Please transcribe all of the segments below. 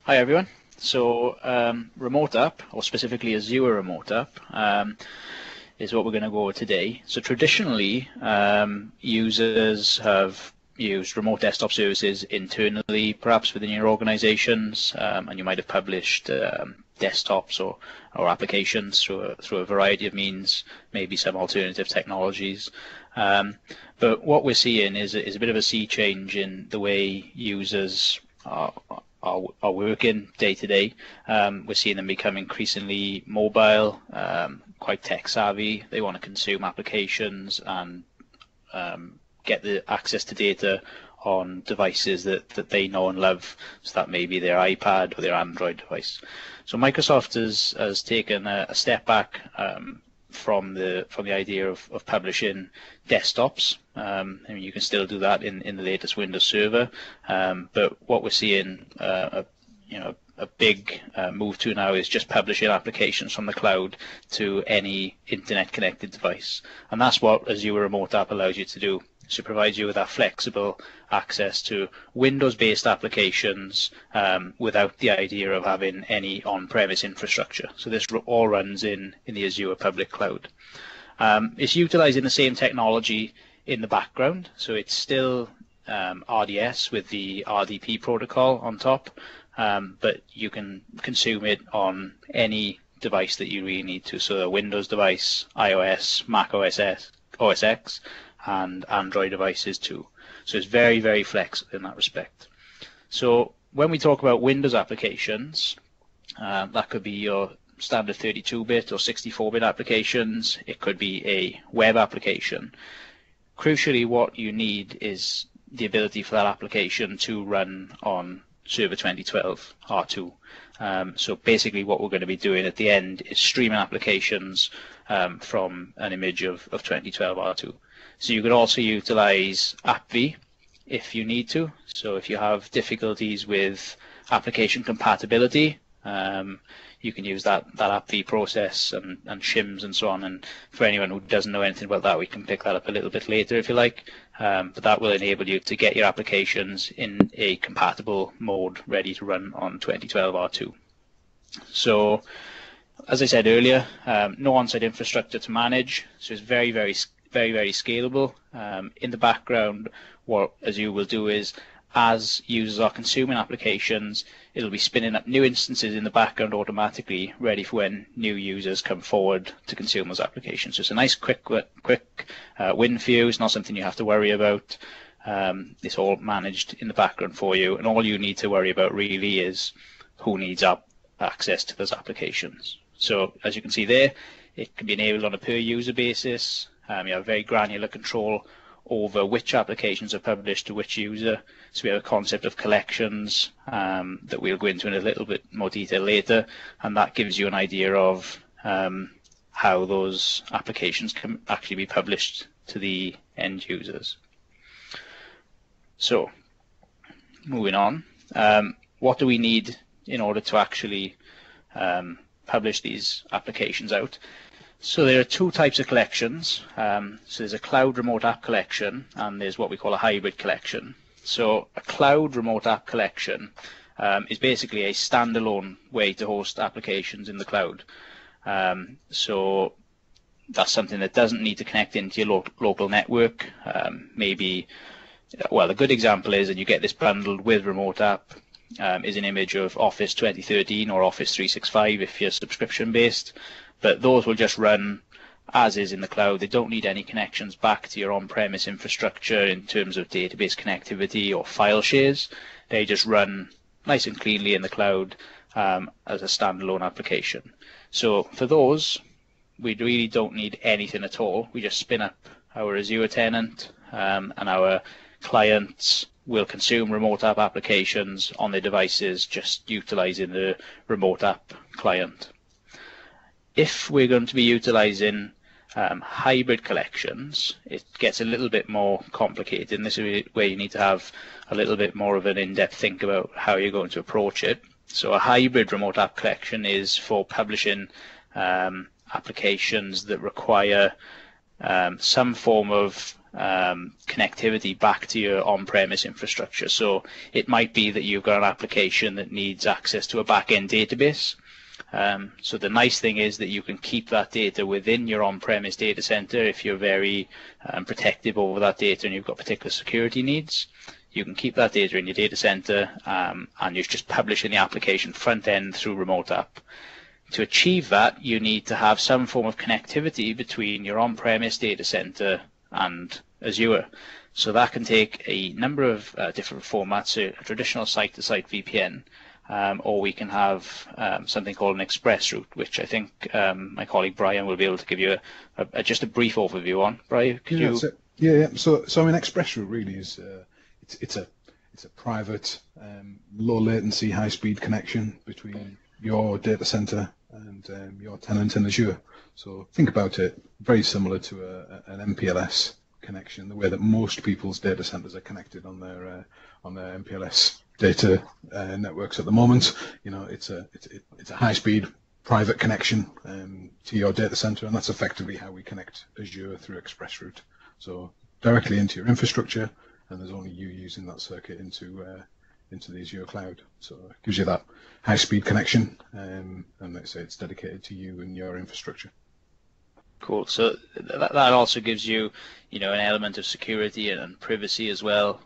Hi everyone. So RemoteApp, or specifically Azure RemoteApp, is what we're going to go over today. So traditionally, users have used remote desktop services internally, perhaps within your organizations, and you might have published desktops or applications through a variety of means, maybe some alternative technologies. But what we're seeing is a bit of a sea change in the way users are working day to day. We're seeing them become increasingly mobile, quite tech savvy. They want to consume applications and get the access to data on devices that they know and love. So that may be their iPad or their Android device. So Microsoft has taken a step back from the idea of publishing desktops. I mean, you can still do that in the latest Windows Server, but what we're seeing a big move to now is just publishing applications from the cloud to any internet connected device, and that's what Azure RemoteApp allows you to do. So it provides you with that flexible access to Windows-based applications without the idea of having any on-premise infrastructure. So this all runs in the Azure public cloud. It's utilizing the same technology in the background, so it's still RDS with the RDP protocol on top, but you can consume it on any device that you really need to. So a Windows device, iOS, Mac OS X, and Android devices too. So it's very, very flexible in that respect. So when we talk about Windows applications, that could be your standard 32-bit or 64-bit applications. It could be a web application. Crucially, what you need is the ability for that application to run on Server 2012 R2. So basically what we're going to be doing at the end is streaming applications from an image of 2012 R2. So you could also utilize AppV if you need to. So if you have difficulties with application compatibility, you can use that AppV process and shims and so on. And for anyone who doesn't know anything about that, we can pick that up a little bit later if you like. But that will enable you to get your applications in a compatible mode ready to run on 2012 R2. So as I said earlier, no on-site infrastructure to manage. So it's very, very scalable. In the background, what Azure will do is, as users are consuming applications, it'll be spinning up new instances in the background automatically, ready for when new users come forward to consume those applications. So it's a nice quick win for you. It's not something you have to worry about. It's all managed in the background for you, and all you need to worry about really is who needs access to those applications. So as you can see there, it can be enabled on a per user basis. You have very granular control over which applications are published to which user. So we have a concept of collections that we'll go into in a little bit more detail later, and that gives you an idea of how those applications can actually be published to the end users. So moving on, what do we need in order to actually publish these applications out? So there are two types of collections. So there's a cloud remote app collection, and there's what we call a hybrid collection. So a cloud remote app collection is basically a standalone way to host applications in the cloud. So that's something that doesn't need to connect into your local network. Maybe, well, a good example is, and you get this bundled with RemoteApp, is an image of Office 2013 or Office 365 if you're subscription based. But those will just run as is in the cloud. They don't need any connections back to your on-premise infrastructure in terms of database connectivity or file shares. They just run nice and cleanly in the cloud as a standalone application. So for those, we really don't need anything at all. We just spin up our Azure tenant, and our clients will consume RemoteApp applications on their devices, just utilizing the RemoteApp client. If we're going to be utilizing hybrid collections, it gets a little bit more complicated, and this is where you need to have a little bit more of an in-depth think about how you're going to approach it. So a hybrid remote app collection is for publishing applications that require some form of connectivity back to your on-premise infrastructure. So it might be that you've got an application that needs access to a back-end database. So the nice thing is that you can keep that data within your on-premise data center if you're very protective over that data and you've got particular security needs. You can keep that data in your data center and you're just publishing the application front end through RemoteApp. To achieve that, you need to have some form of connectivity between your on-premise data center and Azure. So that can take a number of different formats, a traditional site-to-site VPN, or we can have something called an express route, which I think my colleague Brian will be able to give you just a brief overview on. Brian, could you? Yeah. So I mean, express route really is it's a private, low latency, high speed connection between your data center and your tenant in Azure. So think about it very similar to an MPLS connection, the way that most people's data centers are connected on their MPLS data networks at the moment. You know, it's a high-speed private connection to your data center, and that's effectively how we connect Azure through ExpressRoute. So directly into your infrastructure, and there's only you using that circuit into the Azure cloud. So it gives you that high-speed connection, and let's say it's dedicated to you and your infrastructure. Cool. So that also gives you, an element of security and privacy as well.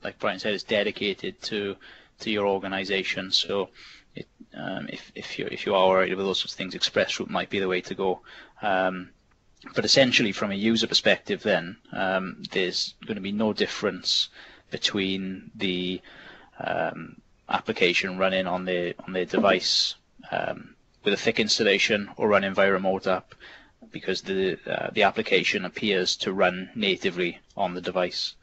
Like Brian said, it's dedicated to your organization. So if you are worried about those sorts of things, ExpressRoute might be the way to go. But essentially, from a user perspective, then there's going to be no difference between the application running on their device with a thick installation or running via RemoteApp, because the application appears to run natively on the device.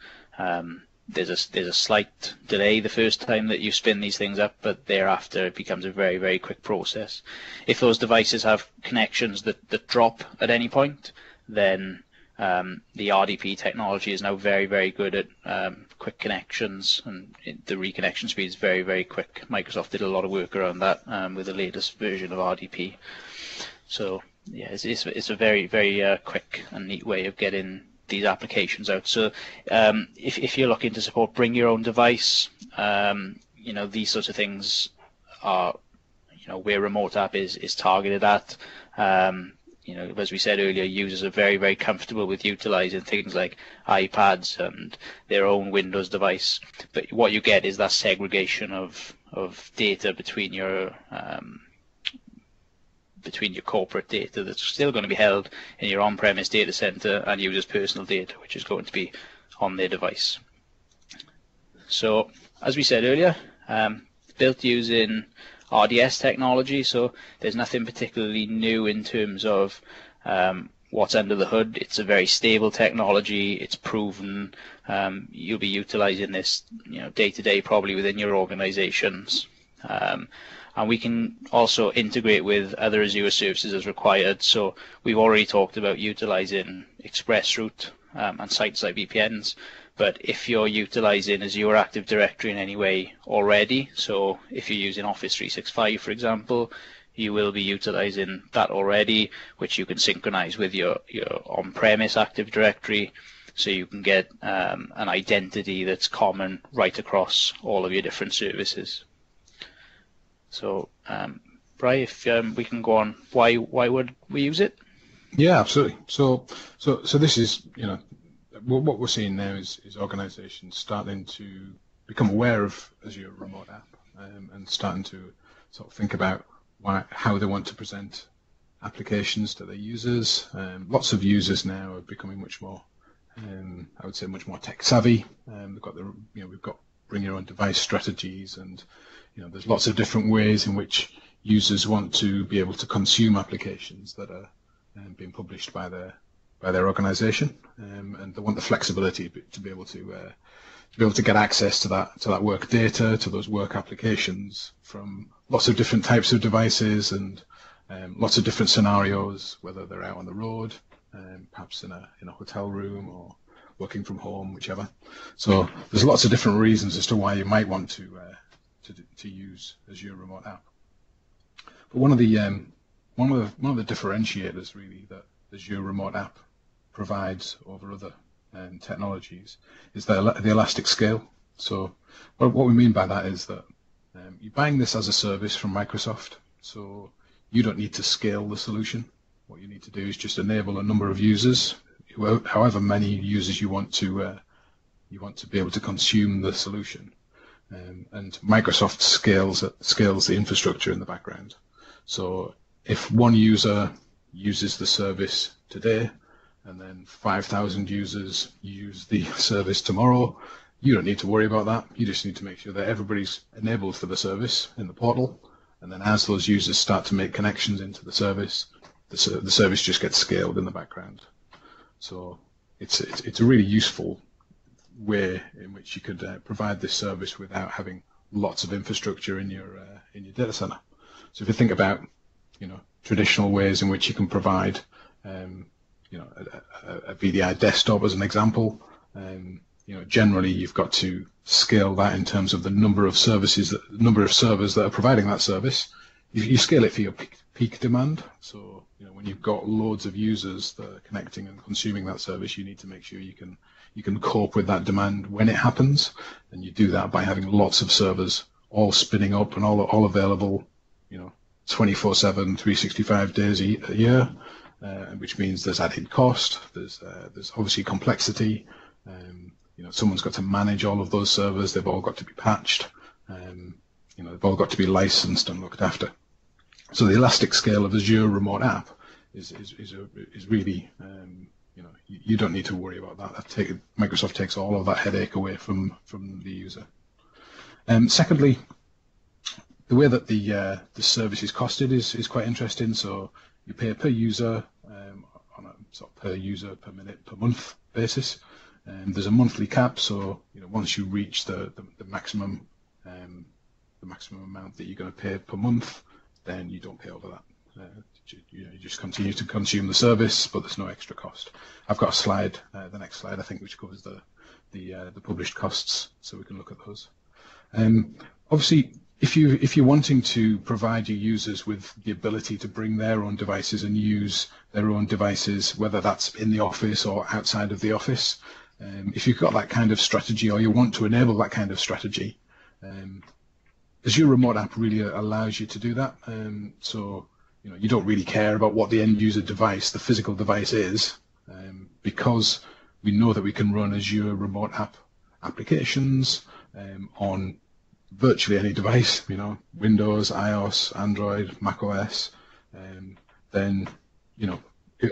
There's a slight delay the first time that you spin these things up, but thereafter it becomes a very, very quick process. If those devices have connections that drop at any point, then the RDP technology is now very, very good at quick connections, and the reconnection speed is very, very quick. Microsoft did a lot of work around that with the latest version of RDP. So yeah, it's a very, very quick and neat way of getting these applications out. So if you're looking to support bring your own device, these sorts of things are where RemoteApp is targeted at. As we said earlier, users are very, very comfortable with utilizing things like iPads and their own Windows device. But what you get is that segregation of data between your corporate data that's still going to be held in your on-premise data center and users' personal data, which is going to be on their device. So, as we said earlier, built using RDS technology, so there's nothing particularly new in terms of what's under the hood. It's a very stable technology. It's proven. You'll be utilizing this, day to day, probably within your organizations. And we can also integrate with other Azure services as required. So we've already talked about utilizing ExpressRoute and site-to-site VPNs. But if you're utilizing Azure Active Directory in any way already, so if you're using Office 365, for example, you will be utilizing that already, which you can synchronize with your on-premise Active Directory, so you can get an identity that's common right across all of your different services. So, Brian, if we can go on, why would we use it? Yeah, absolutely. So this is, what we're seeing now is organizations starting to become aware of Azure RemoteApp and starting to sort of think about how they want to present applications to their users. Lots of users now are becoming much more, I would say, much more tech savvy. We've got bring your own device strategies, and there's lots of different ways in which users want to be able to consume applications that are being published by their organization, and they want the flexibility to be able to get access to that work data, to those work applications from lots of different types of devices and lots of different scenarios, whether they're out on the road, perhaps in a hotel room, or working from home, whichever. So there's lots of different reasons as to why you might want to use Azure RemoteApp. But one of the differentiators really that Azure RemoteApp provides over other technologies is the elastic scale. So what we mean by that is that you're buying this as a service from Microsoft, so you don't need to scale the solution. What you need to do is just enable a number of users, however many users you want to be able to consume the solution. And Microsoft scales the infrastructure in the background. So if one user uses the service today, and then 5,000 users use the service tomorrow, you don't need to worry about that. You just need to make sure that everybody's enabled for the service in the portal, and then as those users start to make connections into the service, the service just gets scaled in the background. So it's a really useful way in which you could provide this service without having lots of infrastructure in your data center. So if you think about traditional ways in which you can provide a VDI desktop as an example, generally you've got to scale that in terms of the number of servers that are providing that service. You scale it for your peak demand. So when you've got loads of users that are connecting and consuming that service, you need to make sure you can cope with that demand when it happens, and you do that by having lots of servers all spinning up and all available 24/7, 365 days a year, which means there's added cost, there's obviously complexity. Someone's got to manage all of those servers. They've all got to be patched. They've all got to be licensed and looked after. So the elastic scale of Azure RemoteApp is really, you don't need to worry about that. Microsoft takes all of that headache away from the user. Secondly, the way that the service is costed is quite interesting. So you pay per user on a sort of per user, per minute, per month basis. There's a monthly cap, so once you reach the maximum amount that you're going to pay per month, then you don't pay over that. You just continue to consume the service, but there's no extra cost. I've got a slide, the next slide I think, which covers the published costs, so we can look at those. Obviously, if you're wanting to provide your users with the ability to bring their own devices and use their own devices, whether that's in the office or outside of the office, if you've got that kind of strategy, or you want to enable that kind of strategy, Azure RemoteApp really allows you to do that. So you don't really care about what the end user device, the physical device is, because we know that we can run Azure RemoteApp applications on virtually any device, Windows, iOS, Android, macOS, then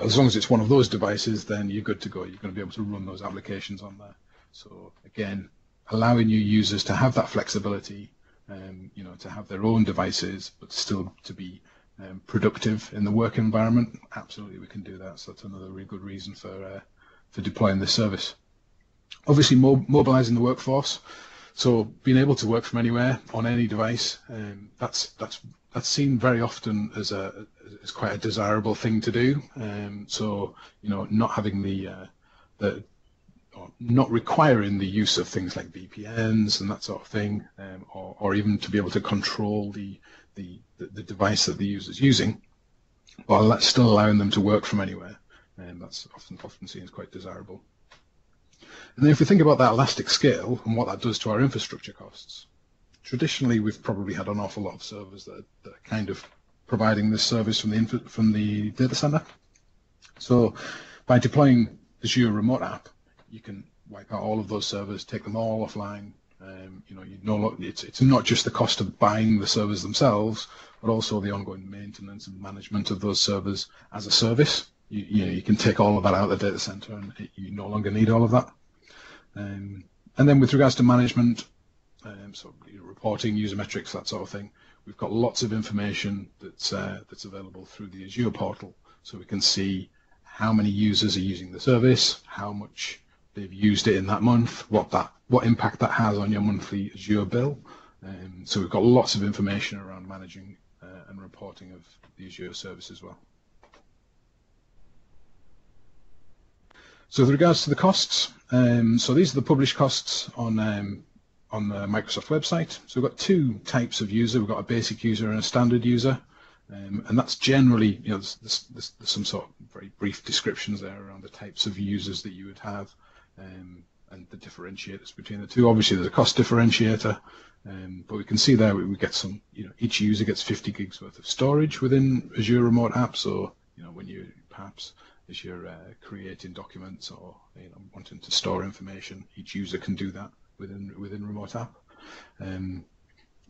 as long as it's one of those devices, then you're good to go. You're going to be able to run those applications on there. So again, allowing your users to have that flexibility, to have their own devices, but still to be productive in the work environment. Absolutely, we can do that. So that's another really good reason for deploying this service. Obviously, mobilizing the workforce. So being able to work from anywhere on any device, that's seen very often as quite a desirable thing to do. So not having or not requiring the use of things like VPNs and that sort of thing, or even to be able to control the device that the user's using, while that's still allowing them to work from anywhere, and that's often seen as quite desirable. And then if we think about that elastic scale and what that does to our infrastructure costs, traditionally we've probably had an awful lot of servers that are kind of providing this service from the data center. So by deploying Azure RemoteApp, you can wipe out all of those servers, take them all offline. It's not just the cost of buying the servers themselves, but also the ongoing maintenance and management of those servers as a service. You can take all of that out of the data center, and you no longer need all of that. And then with regards to management, so reporting, user metrics, that sort of thing, we've got lots of information that's available through the Azure portal, so we can see how many users are using the service, how much they've used it in that month, what impact that has on your monthly Azure bill. So we've got lots of information around managing and reporting of the Azure service as well. So with regards to the costs, so these are the published costs on the Microsoft website. So we've got two types of user. We've got a basic user and a standard user. And that's generally, there's some sort of very brief descriptions there around the types of users that you would have, and the differentiators between the two. Obviously, there's a cost differentiator, but we can see there we get some, each user gets 50 gigs worth of storage within Azure Remote App. So, when you perhaps as you're creating documents or wanting to store information, each user can do that within Remote App. And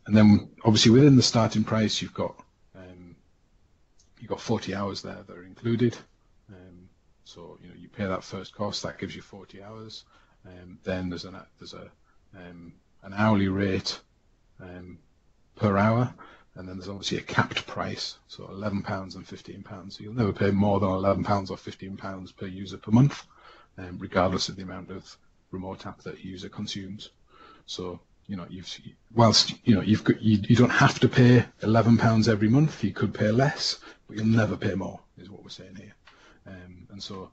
then obviously within the starting price, you've got 40 hours there that are included. So you pay that first cost, that gives you 40 hours. Then there's an hourly rate per hour, and then there's obviously a capped price, so £11 and £15. So you'll never pay more than £11 or £15 per user per month, regardless of the amount of Remote App that a user consumes. So you don't have to pay £11 every month. You could pay less, but you'll never pay more, is what we're saying here. And so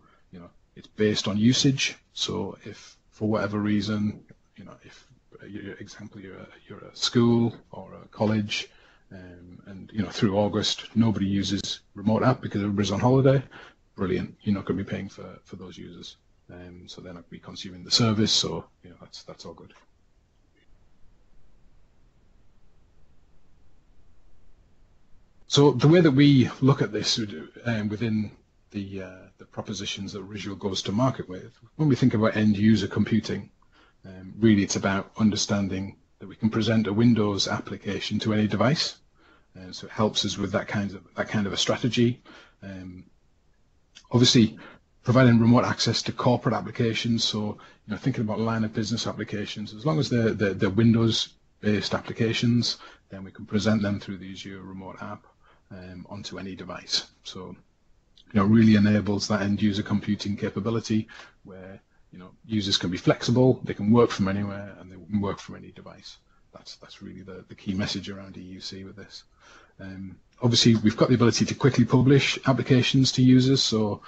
it's based on usage. So if for whatever reason, if you're a school or a college, and through August nobody uses Remote App because everybody's on holiday, brilliant. You're not going to be paying for those users, so they're not going to be consuming the service. So that's all good. So the way that we look at this within the propositions that Visual goes to market with, when we think about end user computing, really it's about understanding that we can present a Windows application to any device, so it helps us with that kind of a strategy. Obviously, providing remote access to corporate applications. So thinking about line of business applications, as long as they're Windows-based applications, then we can present them through the Azure Remote App onto any device. So really enables that end user computing capability where users can be flexible, they can work from anywhere, and they can work from any device. That's really the key message around EUC with this. Obviously, we've got the ability to quickly publish applications to users. So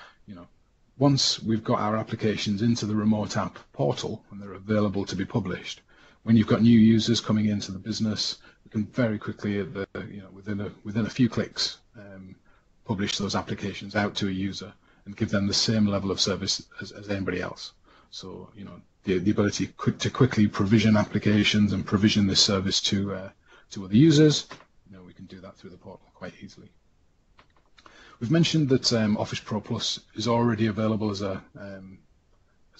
once we've got our applications into the Remote App portal and they're available to be published, when you've got new users coming into the business, we can very quickly, within a few clicks, publish those applications out to a user and give them the same level of service as anybody else. So the ability to quickly provision applications and provision this service to other users, we can do that through the portal quite easily. We've mentioned that Office Pro Plus is already available as a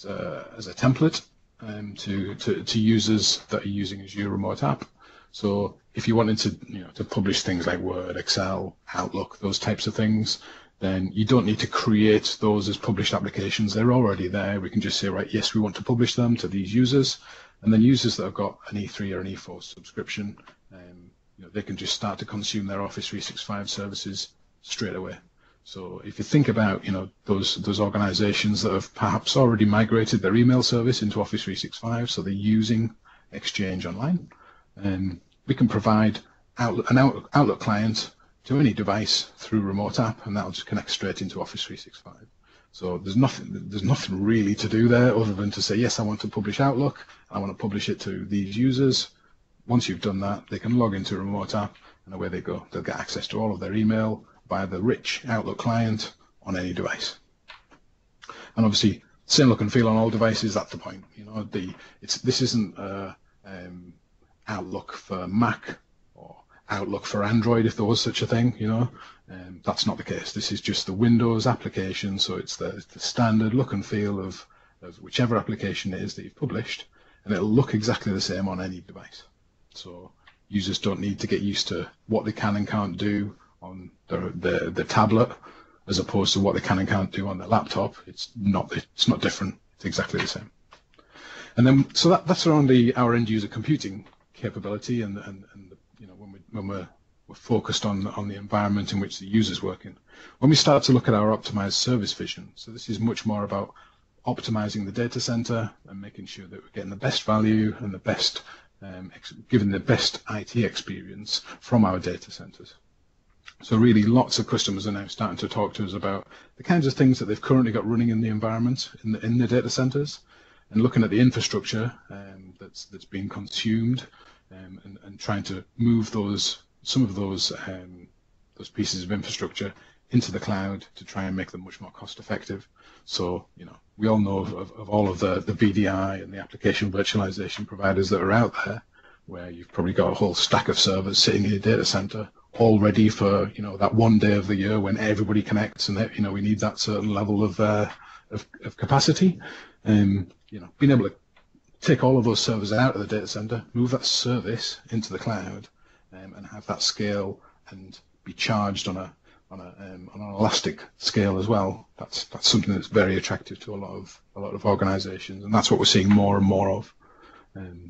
template to users that are using Azure Remote App. So if you wanted to publish things like Word, Excel, Outlook, those types of things, then you don't need to create those as published applications. They're already there. We can just say, right, yes, we want to publish them to these users, and then users that have got an E3 or an E4 subscription, they can just start to consume their Office 365 services straight away. So if you think about those organizations that have perhaps already migrated their email service into Office 365, so they're using Exchange Online, we can provide an Outlook client to any device through Remote App, and that'll just connect straight into Office 365. So there's nothing really to do there other than to say, yes, I want to publish Outlook, I want to publish it to these users. Once you've done that, they can log into Remote App, and away they go. They'll get access to all of their email via the rich Outlook client on any device. And obviously, same look and feel on all devices. That's the point. This isn't Outlook for Mac or Outlook for Android, if there was such a thing. That's not the case. This is just the Windows application, so it's the standard look and feel of whichever application it is that you've published, and it'll look exactly the same on any device. So users don't need to get used to what they can and can't do on the tablet as opposed to what they can and can't do on their laptop. It's not different. It's exactly the same. And then so that's around our end user computing capability and when we're focused on the environment in which the user's working. When we start to look at our optimized service vision, so this is much more about optimizing the data center and making sure that we're getting the best value and the best giving the best IT experience from our data centers. So really lots of customers are now starting to talk to us about the kinds of things that they've currently got running in the environment, in the data centers, and looking at the infrastructure that's being consumed and trying to move some of those those pieces of infrastructure into the cloud to try and make them much more cost effective. So, we all know of all of the VDI and the application virtualization providers that are out there, where you've probably got a whole stack of servers sitting in your data center, all ready for, that one day of the year when everybody connects and, we need that certain level of capacity. Being able to take all of those servers out of the data center, move that service into the cloud, and have that scale and be charged on an elastic scale as well. That's something that's very attractive to a lot of organizations, and that's what we're seeing more and more of.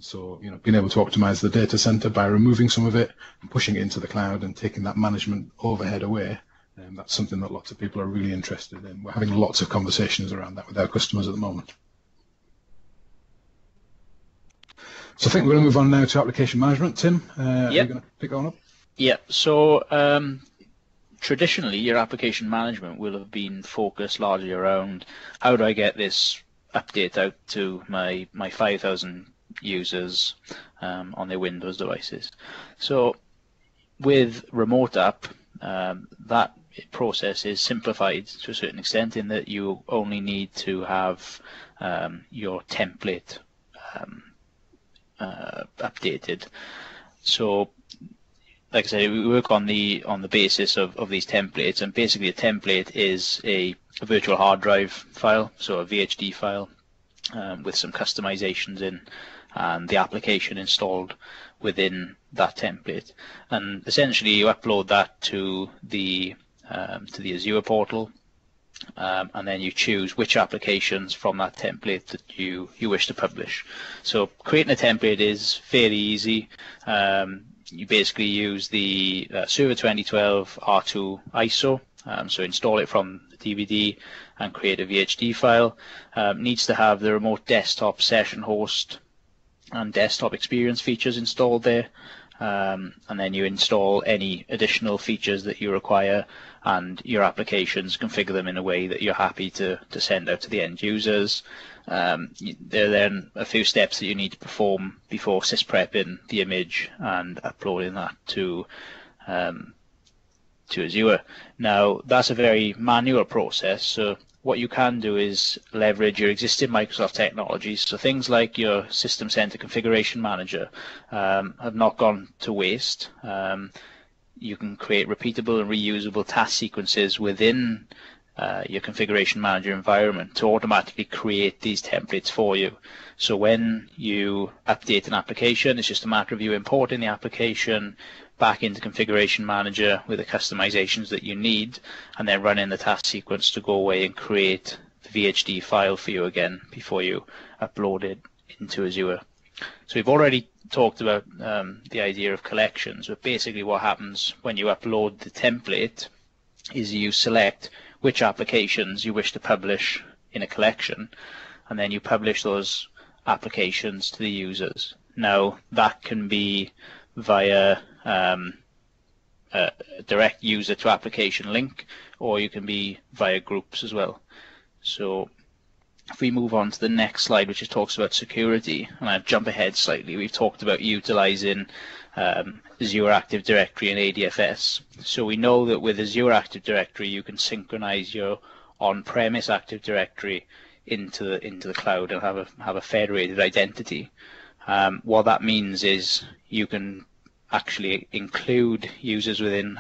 So, being able to optimize the data center by removing some of it and pushing it into the cloud and taking that management overhead away, that's something that lots of people are really interested in. We're having lots of conversations around that with our customers at the moment. So I think we're going to move on now to application management. Tim, are you going to pick that one up? Yeah. So traditionally, your application management will have been focused largely around how do I get this update out to my 5,000 users on their Windows devices. So with RemoteApp, that process is simplified to a certain extent in that you only need to have your template updated. So, like I said, we work on the basis of these templates, and basically a template is a virtual hard drive file, so a VHD file with some customizations in and the application installed within that template. And essentially, you upload that to the Azure portal. And then you choose which applications from that template that you wish to publish. So creating a template is fairly easy. You basically use the Server 2012 R2 ISO, so install it from the DVD and create a VHD file. Needs to have the remote desktop session host and desktop experience features installed there. And then you install any additional features that you require, and your applications, configure them in a way that you're happy to send out to the end users. There are then a few steps that you need to perform before sysprepping the image and uploading that to Azure. Now, that's a very manual process, so what you can do is leverage your existing Microsoft technologies. So things like your System Center Configuration Manager have not gone to waste. You can create repeatable and reusable task sequences within your Configuration Manager environment to automatically create these templates for you. So when you update an application, it's just a matter of you importing the application back into Configuration Manager with the customizations that you need, and then running the task sequence to go away and create the VHD file for you again before you upload it into Azure. So we've already talked about the idea of collections, but basically what happens when you upload the template is you select which applications you wish to publish in a collection, and then you publish those applications to the users. Now, that can be via a direct user to application link, or you can be via groups as well. So if we move on to the next slide, which talks about security, and I jump ahead slightly, we've talked about utilizing Azure Active Directory and ADFS. So we know that with Azure Active Directory, you can synchronize your on-premise Active Directory into the cloud and have a federated identity. What that means is you can actually include users within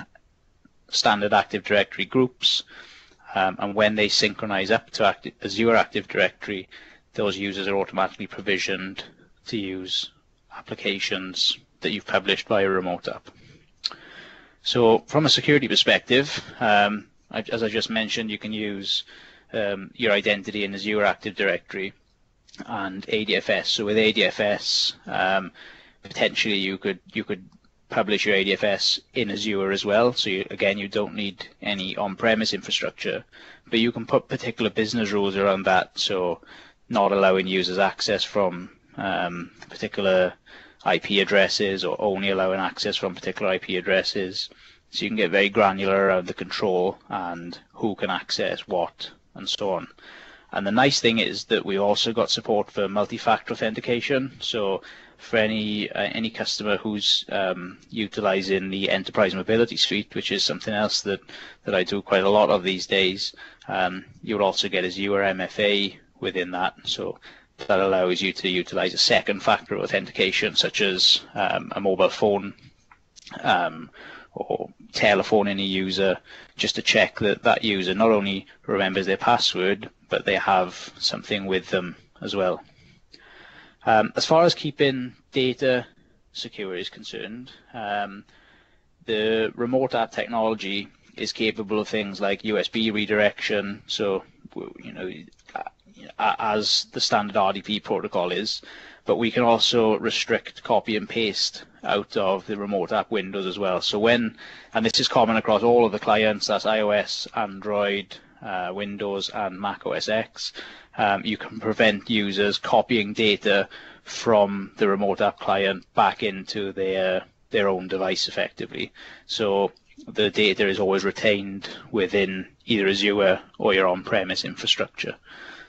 standard Active Directory groups, and when they synchronize up to Azure Active Directory, those users are automatically provisioned to use applications that you've published via RemoteApp. So from a security perspective, as I just mentioned, you can use your identity in Azure Active Directory and ADFS. So with ADFS, potentially you could publish your ADFS in Azure as well. So you don't need any on-premise infrastructure, but you can put particular business rules around that. So not allowing users access from particular IP addresses, or only allowing access from particular IP addresses. So you can get very granular around the control and who can access what and so on. And the nice thing is that we also got support for multi-factor authentication. So for any customer who's utilizing the Enterprise Mobility Suite, which is something else that I do quite a lot of these days. You'll also get Azure MFA within that, so that allows you to utilize a second factor authentication, such as a mobile phone or telephone in a user, just to check that that user not only remembers their password, but they have something with them as well. As far as keeping data secure is concerned, the remote app technology is capable of things like USB redirection, so as the standard RDP protocol is, but we can also restrict copy and paste out of the remote app windows as well. So and this is common across all of the clients, that's iOS, Android, Windows and Mac OS X, you can prevent users copying data from the remote app client back into their own device effectively. So the data is always retained within either Azure or your on-premise infrastructure.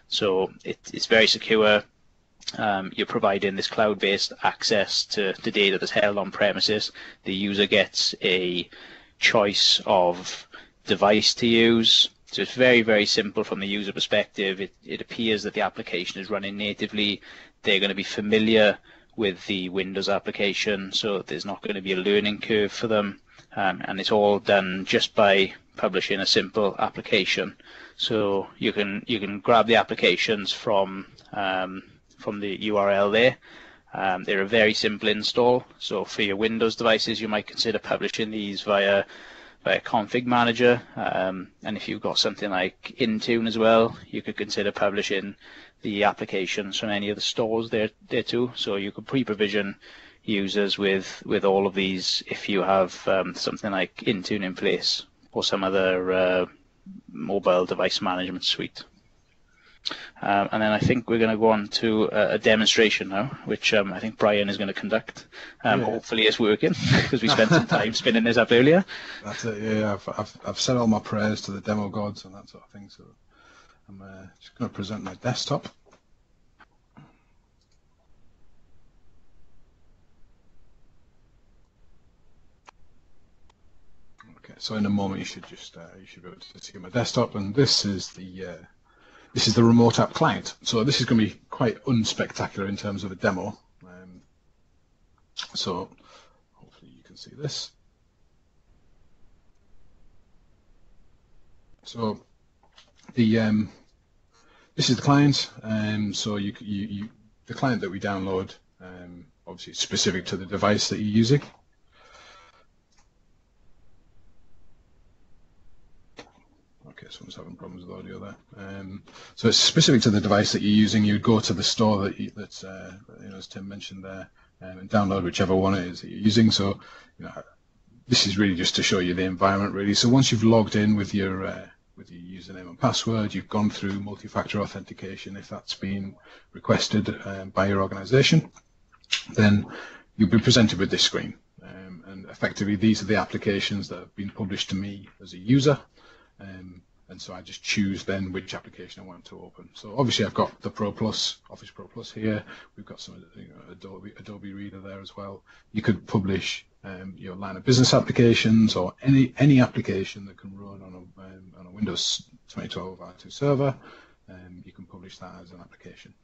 So it's very secure. You're providing this cloud-based access to data that's held on premises. The user gets a choice of device to use. So it's very, very simple from the user perspective. It appears that the application is running natively. They're going to be familiar with the Windows application, so there's not going to be a learning curve for them. And it's all done just by publishing a simple application. So you can grab the applications from the URL there. They're a very simple install. So for your Windows devices, you might consider publishing these via Config Manager. And if you've got something like Intune as well, you could consider publishing the applications from any of the stores there too. So you could pre-provision users with all of these if you have something like Intune in place or some other mobile device management suite. And then I think we're going to go on to a demonstration now, which I think Brian is going to conduct. Hopefully it's working, because we spent some time spinning this up earlier. That's it, yeah. I've said all my prayers to the demo gods and that sort of thing, so I'm just going to present my desktop. Okay, so in a moment you should be able to see my desktop, and this is the remote app client. So this is going to be quite unspectacular in terms of a demo. So hopefully you can see this. So this is the client. So the client that we download, obviously it's specific to the device that you're using. Okay, someone's having problems with audio there. So it's specific to the device that you're using. You'd go to the store that's as Tim mentioned there, and download whichever one it is that you're using. So this is really just to show you the environment really. So once you've logged in with your username and password, you've gone through multi-factor authentication if that's been requested by your organization, then you'll be presented with this screen. And effectively these are the applications that have been published to me as a user. And so I just choose then which application I want to open. So obviously I've got the Pro Plus, Office Pro Plus here. We've got some Adobe Reader there as well. You could publish your line of business applications or any application that can run on a Windows 2012 R2 server. You can publish that as an application.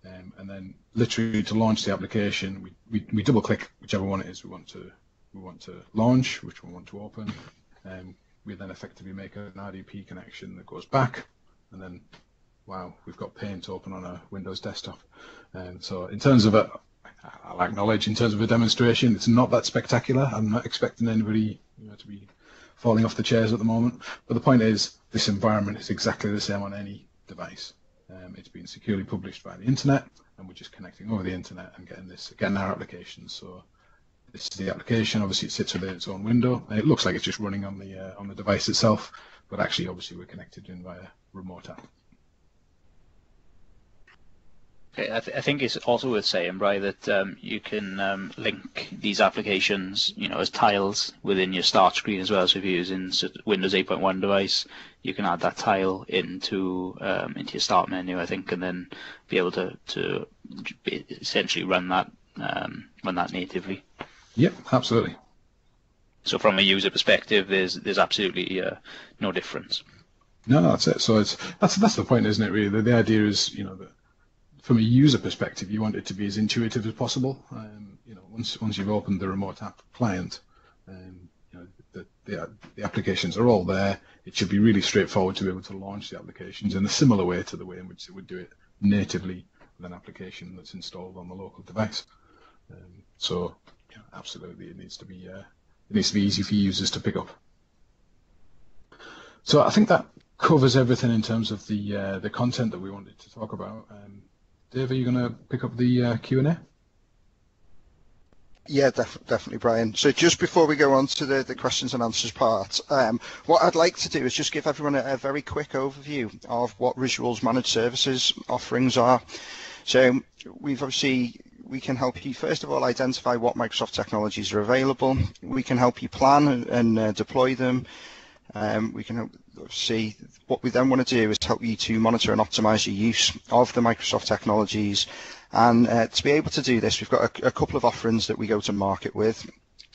And then literally to launch the application, we double click whichever one it is we want to launch, which we want to open. We then effectively make an RDP connection that goes back, and then, wow, we've got Paint open on a Windows desktop. So in terms of I'll acknowledge, in terms of a demonstration, it's not that spectacular. I'm not expecting anybody to be falling off the chairs at the moment. But the point is, this environment is exactly the same on any device. It's been securely published by the internet, and we're just connecting over the internet and getting our applications. So this is the application. Obviously, it sits within its own window, and it looks like it's just running on the device itself. But actually, obviously, we're connected in via remote app. Okay, I think it's also worth saying, Brian, that you can link these applications, as tiles within your start screen as well. So if you're using Windows 8.1 device, you can add that tile into your start menu, I think, and then be able to essentially run that run that natively. Yep, absolutely. So from a user perspective, there's absolutely no difference. No, that's it. So that's the point, isn't it? Really, the idea is, that from a user perspective, you want it to be as intuitive as possible. Once you've opened the remote app client, the applications are all there. It should be really straightforward to be able to launch the applications in a similar way to the way in which it would do it natively with an application that's installed on the local device. So absolutely, it needs to be easy for users to pick up. So I think that covers everything in terms of the content that we wanted to talk about. Dave, are you going to pick up the Q&A? Yeah, definitely, Brian. So just before we go on to the questions and answers part, what I'd like to do is just give everyone a very quick overview of what Visual's managed services offerings are. So we can help you, first of all, identify what Microsoft technologies are available. We can help you plan and deploy them. We can see what we then want to do is help you to monitor and optimize your use of the Microsoft technologies. And to be able to do this, we've got a couple of offerings that we go to market with.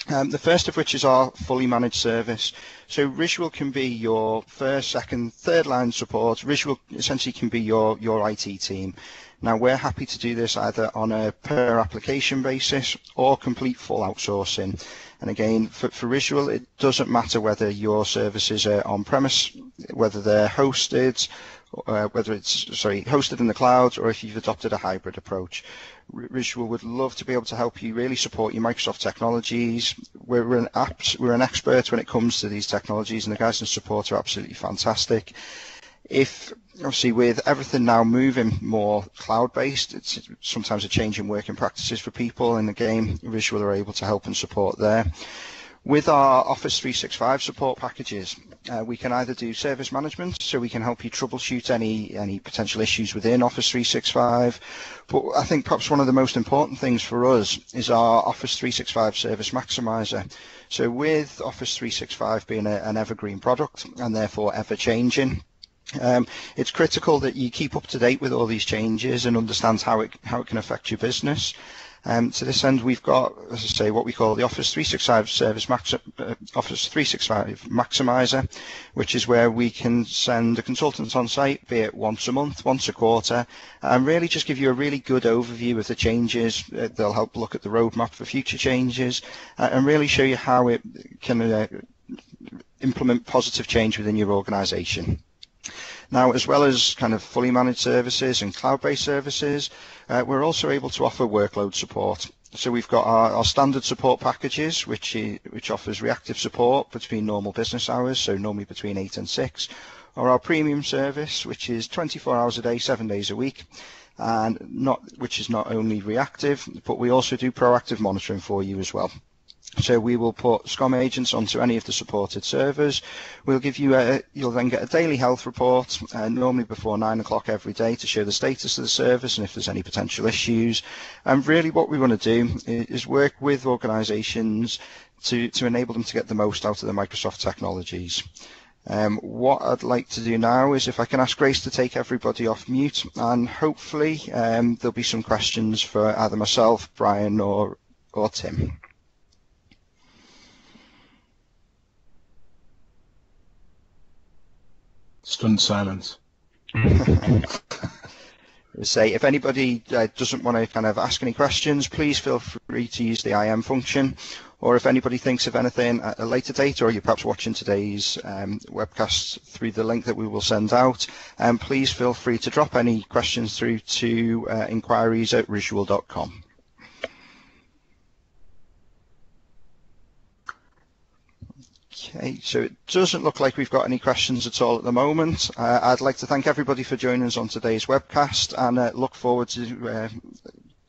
The first of which is our fully managed service. So Visual can be your first, second, third line support. Visual essentially can be your IT team. Now we're happy to do this either on a per application basis or complete full outsourcing. And again, for Visual, it doesn't matter whether your services are on-premise, whether they're hosted, hosted in the cloud, or if you've adopted a hybrid approach. Visual would love to be able to help you really support your Microsoft technologies. We're an expert when it comes to these technologies, and the guys in support are absolutely fantastic. If obviously with everything now moving more cloud-based, it's sometimes a change in working practices for people, and again, Visual are able to help and support there. With our Office 365 support packages, we can either do service management, so we can help you troubleshoot any potential issues within Office 365. But I think perhaps one of the most important things for us is our Office 365 Service Maximizer. So with Office 365 being an evergreen product and therefore ever-changing, it's critical that you keep up to date with all these changes and understand how it can affect your business. To this end, we've got, as I say, what we call the Office 365 Office 365 Maximizer, which is where we can send a consultant on site, be it once a month, once a quarter, and really just give you a really good overview of the changes. They'll help look at the roadmap for future changes and really show you how it can implement positive change within your organization. Now, as well as kind of fully managed services and cloud-based services, we're also able to offer workload support. So we've got our standard support packages, which offers reactive support between normal business hours, so normally between 8 and 6, or our premium service, which is 24 hours a day, 7 days a week, and which is not only reactive, but we also do proactive monitoring for you as well. So we will put SCOM agents onto any of the supported servers. We'll give you you'll then get a daily health report, normally before 9 o'clock every day, to show the status of the service and if there's any potential issues. And really what we want to do is work with organizations to enable them to get the most out of the Microsoft technologies. What I'd like to do now is if I can ask Grace to take everybody off mute, and hopefully there'll be some questions for either myself, Brian, or Tim. Stunned silence. Say, if anybody doesn't want to kind of ask any questions, please feel free to use the IM function. Or if anybody thinks of anything at a later date, or you're perhaps watching today's webcast through the link that we will send out, please feel free to drop any questions through to inquiries@visual.com. Okay, so it doesn't look like we've got any questions at all at the moment. I'd like to thank everybody for joining us on today's webcast, and look forward to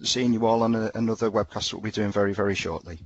seeing you all on another webcast that we'll be doing very, very shortly.